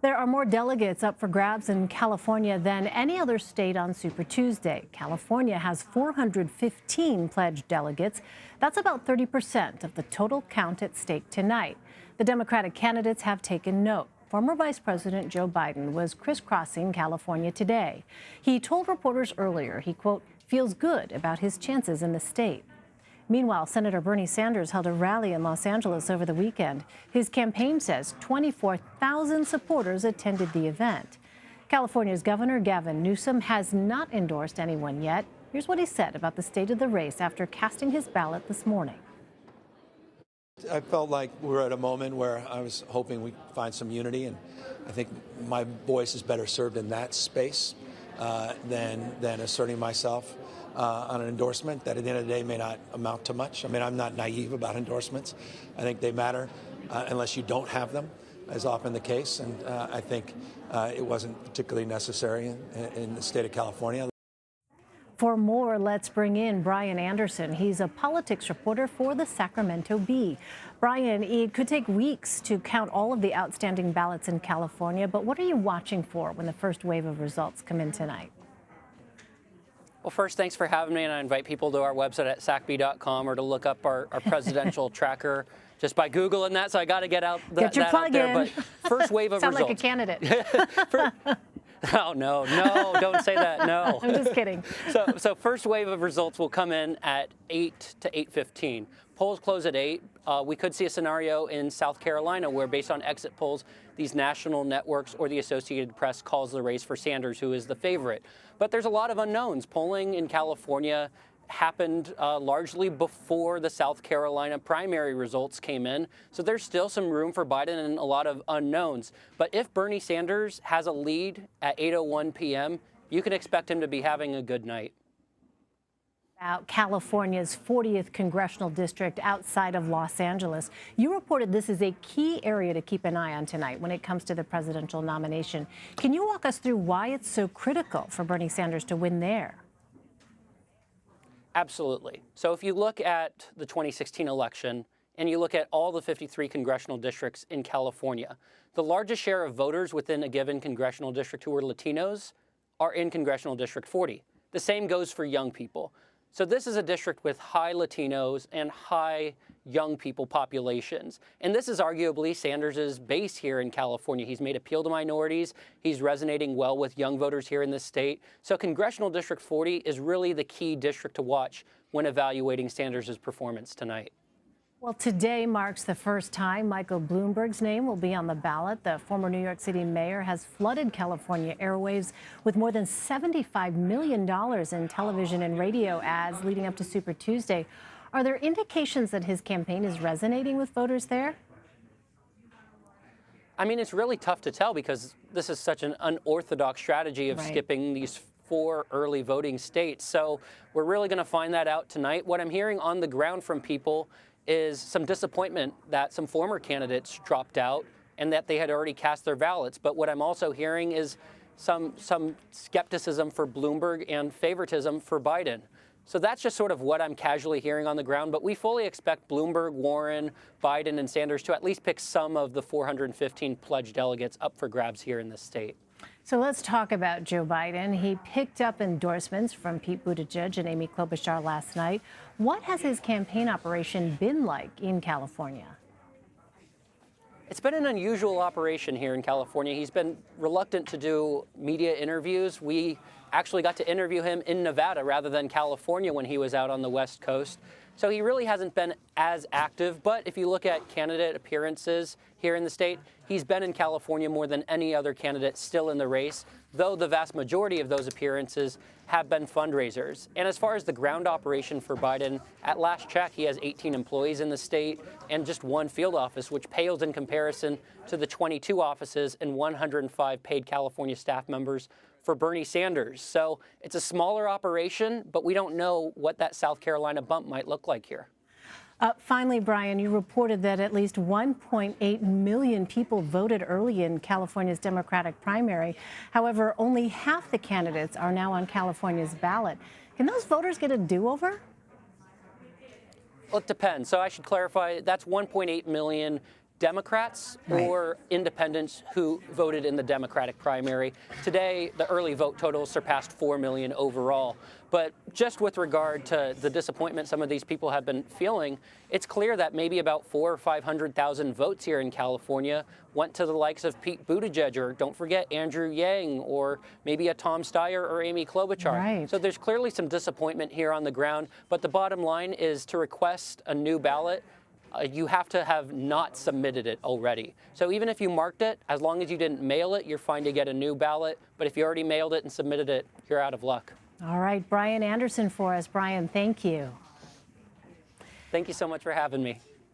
There are more delegates up for grabs in California than any other state on Super Tuesday. California has 415 pledged delegates. That's about 30% of the total count at stake tonight. The Democratic candidates have taken note. Former Vice President Joe Biden was crisscrossing California today. He told reporters earlier he, quote, feels good about his chances in the state. Meanwhile, Senator Bernie Sanders held a rally in Los Angeles over the weekend. His campaign says 24,000 supporters attended the event. California's Governor Gavin Newsom has not endorsed anyone yet. Here's what he said about the state of the race after casting his ballot this morning. I felt like we were at a moment where I was hoping we'd find some unity, and I think my voice is better served in that space than asserting myself on an endorsement that at the end of the day may not amount to much. I mean, I'm not naive about endorsements. I think they matter unless you don't have them, as often the case, and I think it wasn't particularly necessary in the state of California. For more, let's bring in Bryan Anderson. He's a politics reporter for the Sacramento Bee. Bryan, it could take weeks to count all of the outstanding ballots in California, but what are you watching for when the first wave of results come in tonight? Well, first, thanks for having me, and I invite people to our website at sacbee.com or to look up our presidential tracker just by Googling that, so I got to get out Get your plug out there. in. But first wave of Sound results. like a candidate. Oh, no, don't say that, no. I'm just kidding. So first wave of results will come in at 8 to 8:15. Polls close at 8. We could see a scenario in South Carolina where, based on exit polls, these national networks or the Associated Press calls the race for Sanders, who is the favorite. But there's a lot of unknowns. Polling in California happened largely before the South Carolina primary results came in. So there's still some room for Biden and a lot of unknowns. But if Bernie Sanders has a lead at 8:01 p.m., you can expect him to be having a good night. About California's 40th congressional district outside of Los Angeles. You reported this is a key area to keep an eye on tonight when it comes to the presidential nomination. Can you walk us through why it's so critical for Bernie Sanders to win there? Absolutely. So if you look at the 2016 election and you look at all the 53 congressional districts in California, the largest share of voters within a given congressional district who are Latinos are in Congressional District 40. The same goes for young people. So this is a district with high Latinos and high young people populations. And this is arguably Sanders' base here in California. He's made appeal to minorities. He's resonating well with young voters here in this state. So Congressional District 40 is really the key district to watch when evaluating Sanders' performance tonight. Well, today marks the first time Michael Bloomberg's name will be on the ballot. The former New York City mayor has flooded California airwaves with more than $75 million in television and radio ads leading up to Super Tuesday. Are there indications that his campaign is resonating with voters there? I mean, it's really tough to tell because this is such an unorthodox strategy of skipping these 4 early voting states. So we're really going to find that out tonight. What I'm hearing on the ground from people is some disappointment that some former candidates dropped out and that they had already cast their ballots. But what I'm also hearing is some skepticism for Bloomberg and favoritism for Biden. So that's just sort of what I'm casually hearing on the ground. But we fully expect Bloomberg, Warren, Biden, and Sanders to at least pick some of the 415 pledged delegates up for grabs here in this state. So let's talk about Joe Biden. He picked up endorsements from Pete Buttigieg and Amy Klobuchar last night. What has his campaign operation been like in California? It's been an unusual operation here in California. He's been reluctant to do media interviews. We actually got to interview him in Nevada rather than California when he was out on the West Coast. So he really hasn't been as active. But if you look at candidate appearances here in the state, he's been in California more than any other candidate still in the race, though the vast majority of those appearances have been fundraisers. And as far as the ground operation for Biden, at last check, he has 18 employees in the state and just 1 field office, which pales in comparison to the 22 offices and 105 paid California staff members for Bernie Sanders. So it's a smaller operation, but we don't know what that South Carolina bump might look like here. Finally, Bryan, you reported that at least 1.8 million people voted early in California's Democratic primary. However, only half the candidates are now on California's ballot. Can those voters get a do-over? Well, it depends. So I should clarify, that's 1.8 million Democrats Right. or independents who voted in the Democratic primary. Today, the early vote totals surpassed 4 million overall. But just with regard to the disappointment some of these people have been feeling, it's clear that maybe about 400,000 or 500,000 votes here in California went to the likes of Pete Buttigieg, or don't forget Andrew Yang, or maybe a Tom Steyer or Amy Klobuchar. Right. So there's clearly some disappointment here on the ground. But the bottom line is, to request a new ballot, you have to have not submitted it already. So even if you marked it, as long as you didn't mail it, you're fine to get a new ballot. But if you already mailed it and submitted it, you're out of luck. All right, Bryan Anderson for us. Bryan, thank you. Thank you so much for having me.